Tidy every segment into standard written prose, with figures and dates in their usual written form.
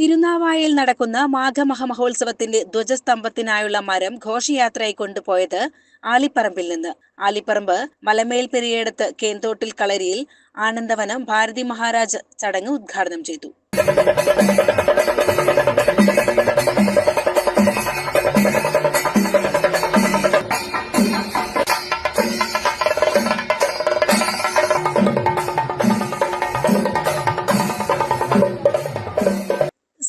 തിരുനാവായയിൽ നടക്കുന്ന മാഘമഹമഹോത്സവത്തിന്റെ ധ്വജസ്തംഭത്തിനായുള്ള മരം ഘോഷയാത്രയായി കൊണ്ടുപോയത് ആലിപ്പറമ്പിൽ നിന്ന്. ആലിപ്പറമ്പ് മലമേൽ പെരിയേടത്ത് കേന്തോട്ടിൽ കളരിയിൽ ആനന്ദവനം ഭാരതി മഹാരാജ് ചടങ്ങ് ഉദ്ഘാടനം ചെയ്തു.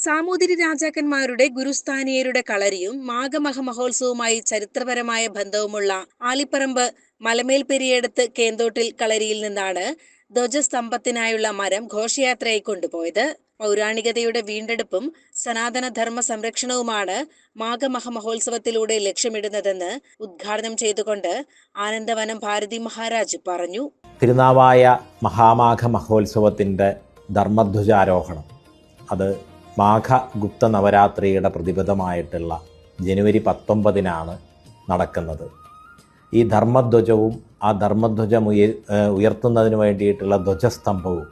സാമൂതിരി രാജാക്കന്മാരുടെ ഗുരുസ്ഥാനീയരുടെ കളരിയും മാഘമഹ മഹോത്സവവുമായി ചരിത്രപരമായ ബന്ധവുമുള്ള ആലിപ്പറമ്പ് മലമേൽ പെരിയേടത്ത് കേന്തോട്ടിൽ കളരിയിൽ നിന്നാണ് ധ്വജസ്തംഭത്തിനായുള്ള മരം ഘോഷയാത്രയായി കൊണ്ടുപോയത്. പൗരാണികതയുടെ വീണ്ടെടുപ്പും സനാതനധർമ്മ സംരക്ഷണവുമാണ് മാഘമഹ മഹോത്സവത്തിലൂടെ ലക്ഷ്യമിടുന്നതെന്ന് ഉദ്ഘാടനം ചെയ്തുകൊണ്ട് ആനന്ദവനം ഭാരതി മഹാരാജ് പറഞ്ഞു. തിരുനാവായ മഹാമാഘ മഹോത്സവത്തിൻ്റെ ധർമ്മധ്വജാരോഹണം അത് മാഘഗുപ്ത നവരാത്രിയുടെ പ്രതിപദമായിട്ടുള്ള ജനുവരി 19 നടക്കുന്നത്. ഈ ധർമ്മധ്വജവും ആ ധർമ്മധ്വജം ഉയർത്തുന്നതിന് വേണ്ടിയിട്ടുള്ള ധ്വജസ്തംഭവും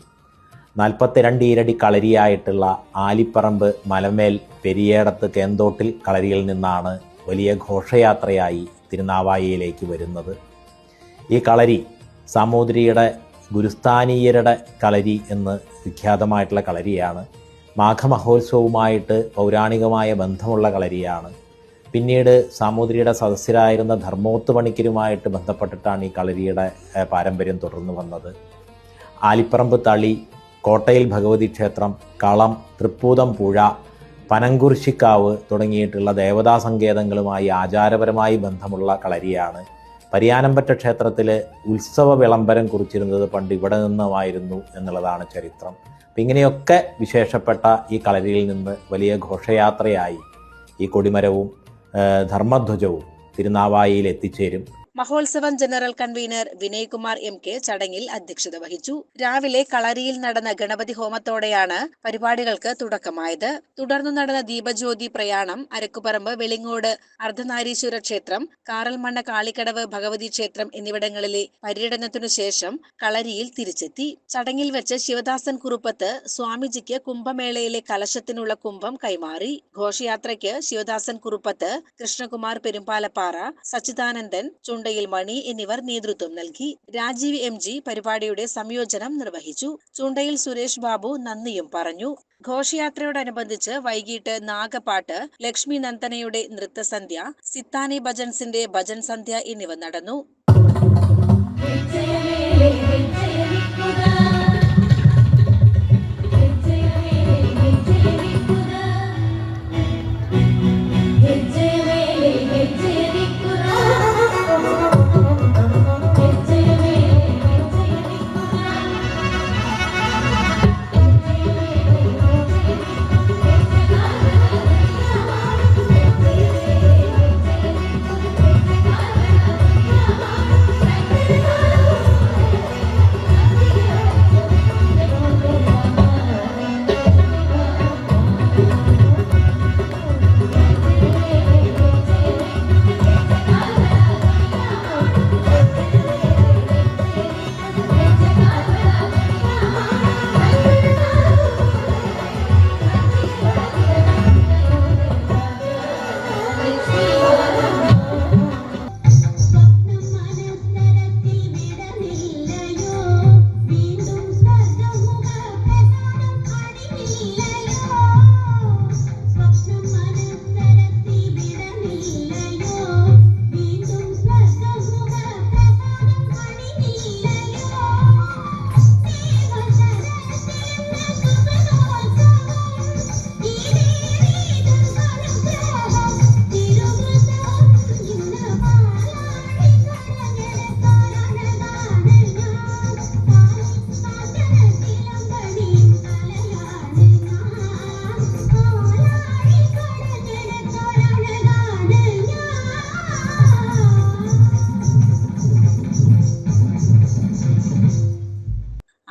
42 ഈരടി കളരിയായിട്ടുള്ള ആലിപ്പറമ്പ് മലമേൽ പെരിയേടത്ത് കേന്തോട്ടിൽ കളരിയിൽ നിന്നാണ് വലിയ ഘോഷയാത്രയായി തിരുനാവായയിലേക്ക് വരുന്നത്. ഈ കളരി സാമൂതിരിയുടെ ഗുരുസ്ഥാനീയരുടെ കളരി എന്ന് വിഖ്യാതമായിട്ടുള്ള കളരിയാണ്. മാഘമഹോത്സവവുമായിട്ട് പൗരാണികമായ ബന്ധമുള്ള കളരിയാണ്. പിന്നീട് സാമൂതിരിയുടെ സദസ്യരായിരുന്ന ധർമ്മോത്ത് പണിക്കരുമായിട്ട് ബന്ധപ്പെട്ടിട്ടാണ് ഈ കളരിയുടെ പാരമ്പര്യം തുടർന്നു വന്നത്. ആലിപ്പറമ്പ് തളി, കോട്ടയിൽ ഭഗവതി ക്ഷേത്രം, കളം, തൃപ്പൂതം പുഴ, പനങ്കുരിശിക്കാവ് തുടങ്ങിയിട്ടുള്ള ദേവതാ സങ്കേതങ്ങളുമായി ആചാരപരമായി ബന്ധമുള്ള കളരിയാണ്. പരിയാനംപറ്റ ക്ഷേത്രത്തിൽ ഉത്സവ വിളംബരം കുറിച്ചിരുന്നത് പണ്ട് ഇവിടെ നിന്നുമായിരുന്നു എന്നുള്ളതാണ് ചരിത്രം. അപ്പം ഇങ്ങനെയൊക്കെ വിശേഷപ്പെട്ട ഈ കളരിയിൽ നിന്ന് വലിയ ഘോഷയാത്രയായി ഈ കൊടിമരവും ധർമ്മധ്വജവും തിരുനാവായയിൽ എത്തിച്ചേരും. മഹോത്സവം ജനറൽ കൺവീനർ വിനയ്കുമാർ MK ചടങ്ങിൽ അധ്യക്ഷത വഹിച്ചു. രാവിലെ കളരിയിൽ നടന്ന ഗണപതി ഹോമത്തോടെയാണ് പരിപാടികൾക്ക് തുടക്കമായത്. തുടർന്നു നടന്ന ദീപജ്യോതി പ്രയാണം അരക്കുപറമ്പ് വെളിങ്ങോട് അർദ്ധനാരീശ്വര ക്ഷേത്രം, കാറൽമണ്ണ കാളിക്കടവ് ഭഗവതി ക്ഷേത്രം എന്നിവിടങ്ങളിലെ പര്യടനത്തിനു ശേഷം കളരിയിൽ തിരിച്ചെത്തി. ചടങ്ങിൽ വെച്ച് ശിവദാസൻ കുറുപ്പത്ത് സ്വാമിജിക്ക് കുംഭമേളയിലെ കലശത്തിനുള്ള കുംഭം കൈമാറി. ഘോഷയാത്രയ്ക്ക് ശിവദാസൻ കുറുപ്പത്ത്, കൃഷ്ണകുമാർ പെരുമ്പാലപ്പാറ, സച്ചിദാനന്ദൻ ചുണ്ടയിൽ മണി എന്നിവർ നേതൃത്വം നൽകി. രാജീവ് MG പരിപാടിയുടെ സംയോജനം നിർവഹിച്ചു. ചുണ്ടയിൽ സുരേഷ് ബാബു നന്ദിയും പറഞ്ഞു. ഘോഷയാത്രയോടനുബന്ധിച്ച് വൈകിട്ട് നാഗപാട്ട്, ലക്ഷ്മി നന്ദനയുടെ നൃത്തസന്ധ്യ, സിത്താനി ഭജൻസിന്റെ ഭജൻ സന്ധ്യ എന്നിവ നടന്നു.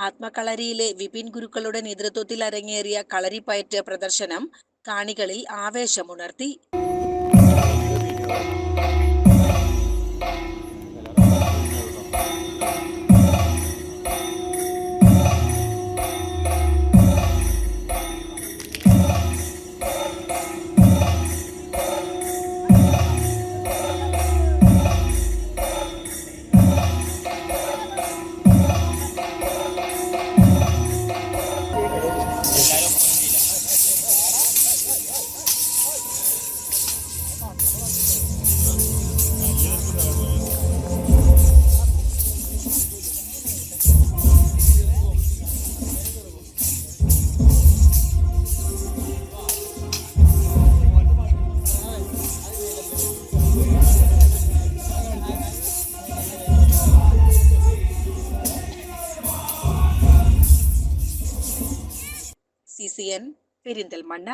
ആത്മകളരിയിലെ വിപിൻ ഗുരുക്കളുടെ നേതൃത്വത്തിൽ അരങ്ങേറിയ കളരിപ്പയറ്റ് പ്രദർശനം കാണികളിൽ ആവേശമുണർത്തി. വിജയൻ, പെരിന്തൽമണ്ണ.